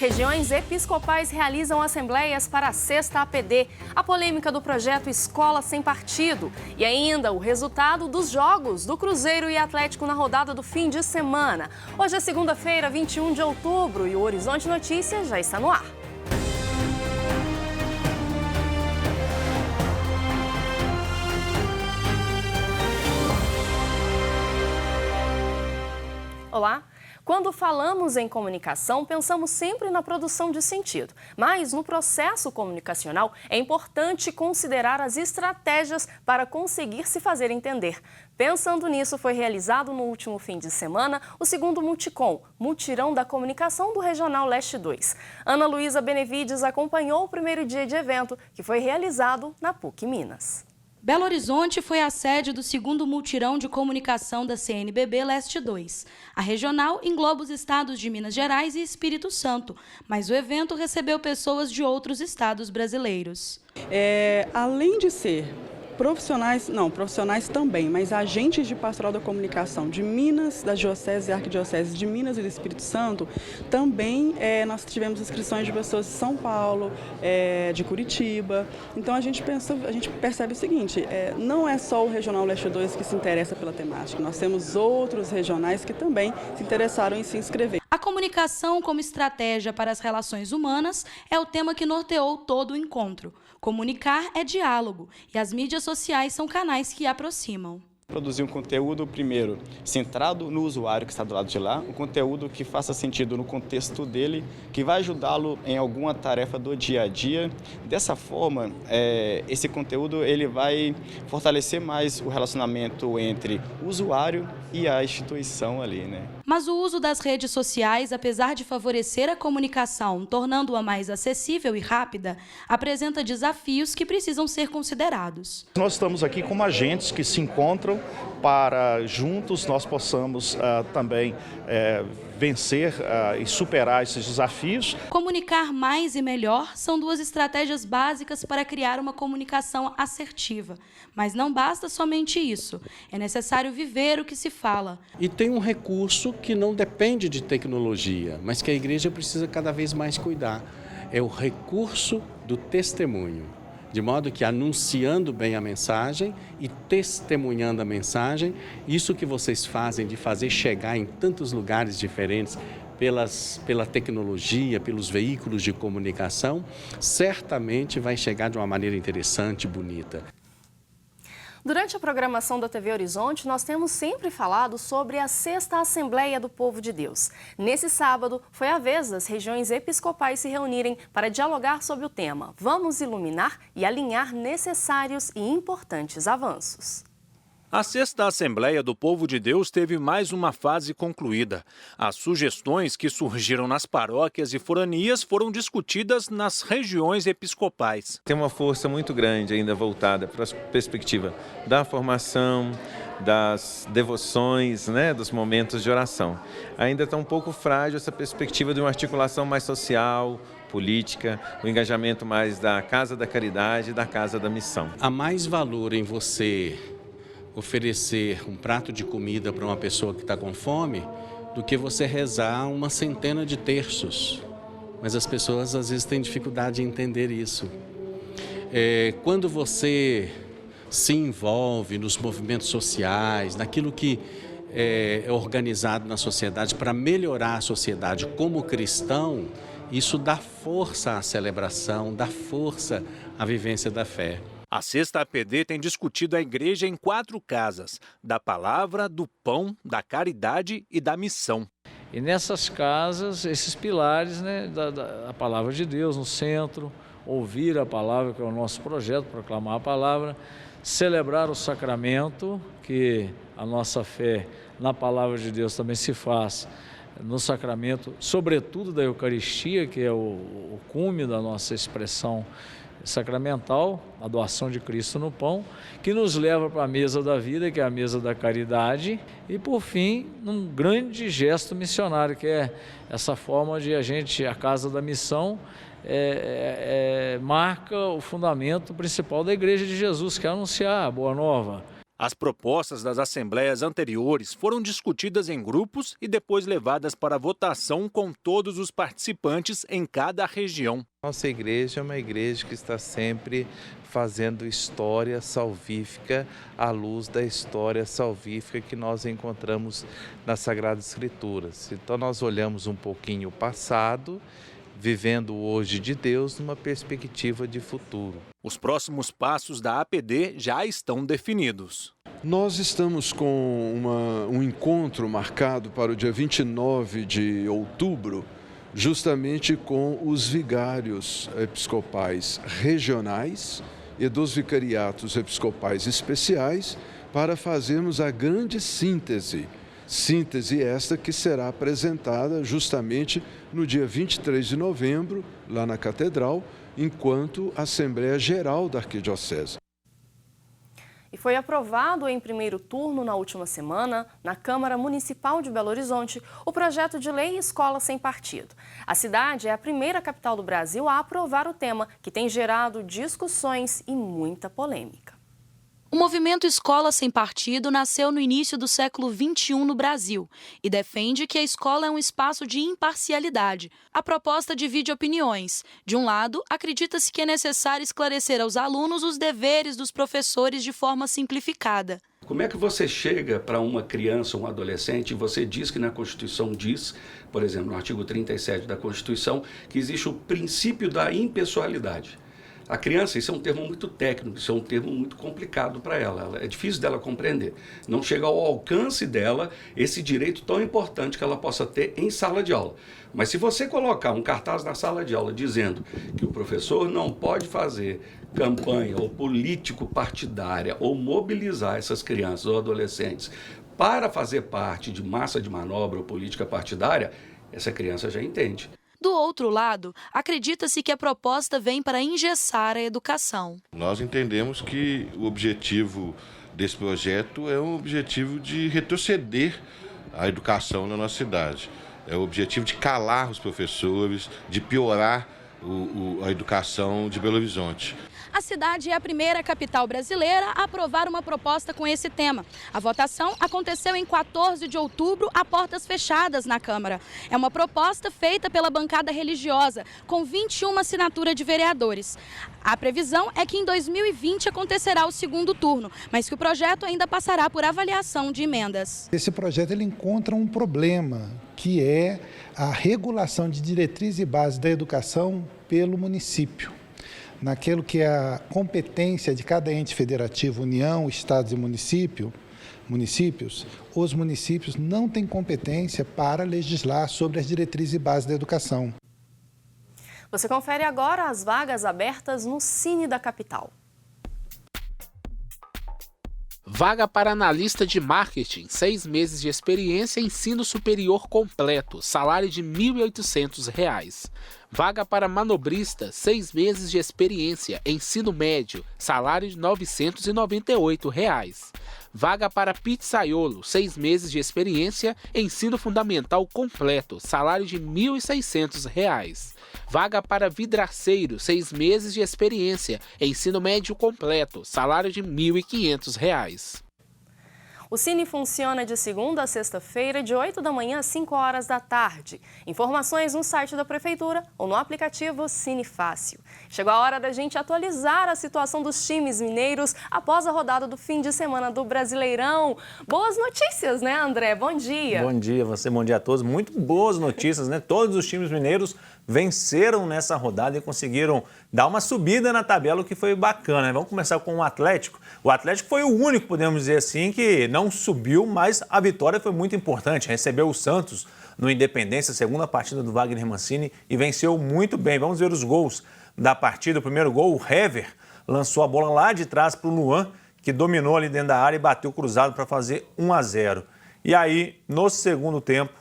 Regiões episcopais realizam assembleias para a sexta APD, a polêmica do projeto Escola Sem Partido e ainda o resultado dos jogos do Cruzeiro e Atlético na rodada do fim de semana. Hoje é segunda-feira, 21 de outubro e o Horizonte Notícias já está no ar. Olá! Quando falamos em comunicação, pensamos sempre na produção de sentido. Mas no processo comunicacional é importante considerar as estratégias para conseguir se fazer entender. Pensando nisso, foi realizado no último fim de semana o segundo Multicom, Mutirão da Comunicação do Regional Leste 2. Ana Luísa Benevides acompanhou o primeiro dia de evento, que foi realizado na PUC Minas. Belo Horizonte foi a sede do segundo Multirão de Comunicação da CNBB Leste 2. A regional engloba os estados de Minas Gerais e Espírito Santo, mas o evento recebeu pessoas de outros estados brasileiros. Além de ser profissionais também, mas agentes de pastoral da comunicação de Minas, da Diocese e Arquidiocese de Minas e do Espírito Santo, também nós tivemos inscrições de pessoas de São Paulo, de Curitiba. Então a gente percebe o seguinte, não é só o Regional Leste 2 que se interessa pela temática, nós temos outros regionais que também se interessaram em se inscrever. A comunicação como estratégia para as relações humanas é o tema que norteou todo o encontro. Comunicar é diálogo e as mídias sociais são canais que aproximam. Produzir um conteúdo, primeiro, centrado no usuário que está do lado de lá, um conteúdo que faça sentido no contexto dele, que vai ajudá-lo em alguma tarefa do dia a dia. Dessa forma, esse conteúdo ele vai fortalecer mais o relacionamento entre o usuário e a instituição ali, né? Mas o uso das redes sociais, apesar de favorecer a comunicação, tornando-a mais acessível e rápida, apresenta desafios que precisam ser considerados. Nós estamos aqui como agentes que se encontram para juntos nós possamos também vencer e superar esses desafios. Comunicar mais e melhor são duas estratégias básicas para criar uma comunicação assertiva. Mas não basta somente isso. É necessário viver o que se fala. E tem um recurso que não depende de tecnologia, mas que a igreja precisa cada vez mais cuidar. É o recurso do testemunho. De modo que anunciando bem a mensagem e testemunhando a mensagem, isso que vocês fazem de fazer chegar em tantos lugares diferentes pela tecnologia, pelos veículos de comunicação, certamente vai chegar de uma maneira interessante e bonita. Durante a programação da TV Horizonte, nós temos sempre falado sobre a Sexta Assembleia do Povo de Deus. Nesse sábado, foi a vez das regiões episcopais se reunirem para dialogar sobre o tema Vamos iluminar e alinhar necessários e importantes avanços. A Sexta Assembleia do Povo de Deus teve mais uma fase concluída. As sugestões que surgiram nas paróquias e foranias foram discutidas nas regiões episcopais. Tem uma força muito grande ainda voltada para a perspectiva da formação, das devoções, dos momentos de oração. Ainda está um pouco frágil essa perspectiva de uma articulação mais social, política, o engajamento mais da Casa da Caridade e da Casa da Missão. Há mais valor em você oferecer um prato de comida para uma pessoa que está com fome do que você rezar uma centena de terços. Mas as pessoas às vezes têm dificuldade em entender isso. Quando você se envolve nos movimentos sociais, naquilo que é organizado na sociedade para melhorar a sociedade como cristão, isso dá força à celebração, dá força à vivência da fé. A Sexta APD tem discutido a igreja em 4 casas, da palavra, do pão, da caridade e da missão. E nessas casas, esses pilares, da palavra de Deus no centro, ouvir a palavra, que é o nosso projeto, proclamar a palavra, celebrar o sacramento, que a nossa fé na palavra de Deus também se faz no sacramento, sobretudo da Eucaristia, que é o cume da nossa expressão sacramental, a doação de Cristo no pão, que nos leva para a mesa da vida, que é a mesa da caridade, e por fim, num grande gesto missionário, que é essa forma de a Casa da Missão marca o fundamento principal da Igreja de Jesus, que é anunciar a Boa Nova. As propostas das assembleias anteriores foram discutidas em grupos e depois levadas para votação com todos os participantes em cada região. Nossa igreja é uma igreja que está sempre fazendo história salvífica à luz da história salvífica que nós encontramos nas Sagradas Escrituras. Então nós olhamos um pouquinho o passado, vivendo hoje de Deus numa perspectiva de futuro. Os próximos passos da APD já estão definidos. Nós estamos com um encontro marcado para o dia 29 de outubro, justamente com os vigários episcopais regionais e dos vicariatos episcopais especiais, para fazermos a grande síntese. Síntese esta que será apresentada justamente no dia 23 de novembro, lá na Catedral, enquanto Assembleia Geral da Arquidiocese. E foi aprovado em primeiro turno na última semana, na Câmara Municipal de Belo Horizonte, o projeto de lei Escola Sem Partido. A cidade é a primeira capital do Brasil a aprovar o tema, que tem gerado discussões e muita polêmica. O movimento Escola Sem Partido nasceu no início do século XXI no Brasil e defende que a escola é um espaço de imparcialidade. A proposta divide opiniões. De um lado, acredita-se que é necessário esclarecer aos alunos os deveres dos professores de forma simplificada. Como é que você chega para uma criança ou um adolescente e você diz que na Constituição diz, por exemplo, no artigo 37 da Constituição, que existe o princípio da impessoalidade? A criança, isso é um termo muito técnico, isso é um termo muito complicado para ela, é difícil dela compreender. Não chega ao alcance dela esse direito tão importante que ela possa ter em sala de aula. Mas se você colocar um cartaz na sala de aula dizendo que o professor não pode fazer campanha ou político partidária ou mobilizar essas crianças ou adolescentes para fazer parte de massa de manobra ou política partidária, essa criança já entende. Do outro lado, acredita-se que a proposta vem para engessar a educação. Nós entendemos que o objetivo desse projeto é um objetivo de retroceder a educação na nossa cidade. É o objetivo de calar os professores, de piorar a educação de Belo Horizonte. A cidade é a primeira capital brasileira a aprovar uma proposta com esse tema. A votação aconteceu em 14 de outubro, a portas fechadas na Câmara. É uma proposta feita pela bancada religiosa, com 21 assinaturas de vereadores. A previsão é que em 2020 acontecerá o segundo turno, mas que o projeto ainda passará por avaliação de emendas. Esse projeto ele encontra um problema, que é a regulação de diretrizes e bases da educação pelo município. Naquilo que é a competência de cada ente federativo, União, Estados e municípios, os municípios não têm competência para legislar sobre as diretrizes e bases da educação. Você confere agora as vagas abertas no Cine da Capital. Vaga para analista de marketing, 6 meses de experiência, ensino superior completo, salário de R$ 1.800. Vaga para manobrista, 6 meses de experiência, ensino médio, salário de R$ 998. Vaga para pizzaiolo, 6 meses de experiência, ensino fundamental completo, salário de R$ 1.600. Vaga para vidraceiro, 6 meses de experiência, ensino médio completo, salário de R$ 1.500. O Cine funciona de segunda a sexta-feira, de 8 da manhã às 5 horas da tarde. Informações no site da Prefeitura ou no aplicativo Cine Fácil. Chegou a hora da gente atualizar a situação dos times mineiros após a rodada do fim de semana do Brasileirão. Boas notícias, né, André? Bom dia. Bom dia, você, bom dia a todos. Muito boas notícias, né? Todos os times mineiros venceram nessa rodada e conseguiram dar uma subida na tabela, o que foi bacana, né? Vamos começar com o Atlético. O Atlético foi o único, podemos dizer assim, que não subiu, mas a vitória foi muito importante. Recebeu o Santos no Independência, segunda partida do Wagner Mancini, e venceu muito bem. Vamos ver os gols da partida. O primeiro gol, o Hever lançou a bola lá de trás para o Luan, que dominou ali dentro da área e bateu cruzado para fazer 1-0. E aí, no segundo tempo,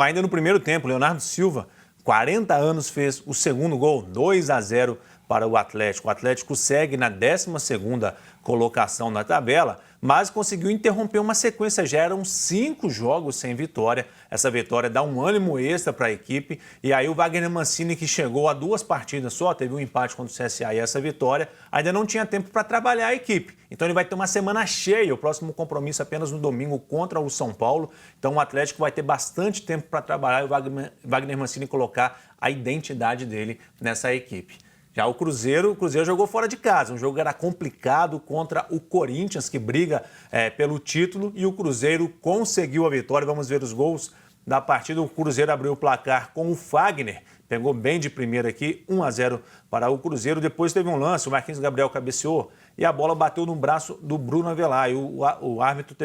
ainda no primeiro tempo, Leonardo Silva, 40 anos, fez o segundo gol, 2-0 para o Atlético. O Atlético segue na 12ª colocação na tabela, mas conseguiu interromper uma sequência. Já eram 5 jogos sem vitória. Essa vitória dá um ânimo extra para a equipe. E aí o Wagner Mancini, que chegou a 2 partidas só, teve um empate contra o CSA e essa vitória, ainda não tinha tempo para trabalhar a equipe. Então ele vai ter uma semana cheia. O próximo compromisso apenas no domingo contra o São Paulo. Então o Atlético vai ter bastante tempo para trabalhar e o Wagner Mancini colocar a identidade dele nessa equipe. Já o Cruzeiro jogou fora de casa, um jogo que era complicado contra o Corinthians, que briga pelo título, e o Cruzeiro conseguiu a vitória. Vamos ver os gols da partida. O Cruzeiro abriu o placar com o Fagner, pegou bem de primeira aqui, 1-0 para o Cruzeiro. Depois teve um lance, o Marquinhos Gabriel cabeceou e a bola bateu no braço do Bruno Avelar. E o árbitro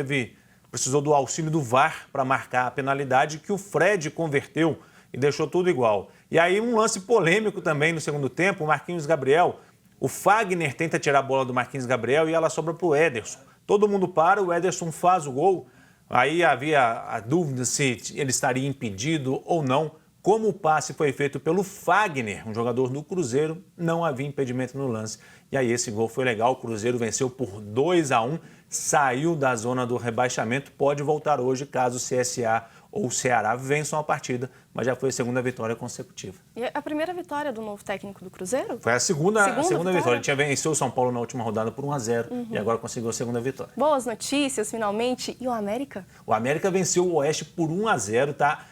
precisou do auxílio do VAR para marcar a penalidade, que o Fred converteu e deixou tudo igual. E aí um lance polêmico também no segundo tempo, o Marquinhos Gabriel, o Fagner tenta tirar a bola do Marquinhos Gabriel e ela sobra para o Ederson. Todo mundo para, o Ederson faz o gol, aí havia a dúvida se ele estaria impedido ou não. Como o passe foi feito pelo Fagner, um jogador do Cruzeiro, não havia impedimento no lance. E aí esse gol foi legal, o Cruzeiro venceu por 2-1, saiu da zona do rebaixamento, pode voltar hoje caso o CSA ou o Ceará vençam a partida, mas já foi a segunda vitória consecutiva. E a primeira vitória do novo técnico do Cruzeiro? Foi a segunda vitória. Ele tinha vencido o São Paulo na última rodada por 1-0 e agora conseguiu a segunda vitória. Boas notícias, finalmente. E o América? O América venceu o Oeste por 1-0, tá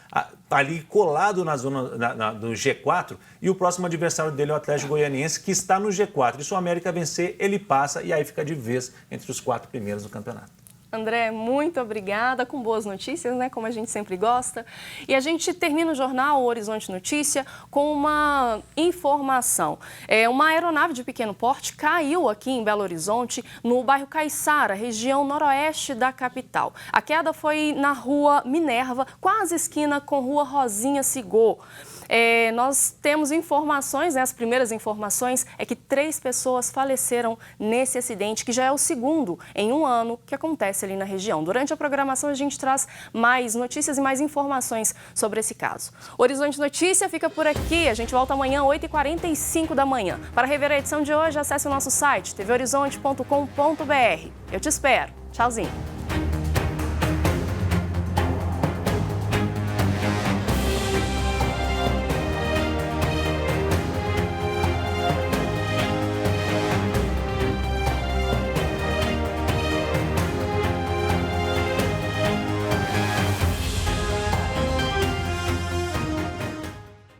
ali colado na zona do G4, e o próximo adversário dele é o Atlético Goianiense, que está no G4. E se o América vencer, ele passa e aí fica de vez entre os 4 primeiros do campeonato. André, muito obrigada, com boas notícias, né, como a gente sempre gosta. E a gente termina o jornal Horizonte Notícia com uma informação. Uma aeronave de pequeno porte caiu aqui em Belo Horizonte, no bairro Caiçara, região noroeste da capital. A queda foi na rua Minerva, quase esquina com rua Rosinha Sigô. Nós temos informações, as primeiras informações é que 3 pessoas faleceram nesse acidente, que já é o segundo em um ano que acontece ali na região. Durante a programação a gente traz mais notícias e mais informações sobre esse caso. Horizonte Notícia fica por aqui, a gente volta amanhã, 8h45 da manhã. Para rever a edição de hoje, acesse o nosso site tvhorizonte.com.br. Eu te espero. Tchauzinho.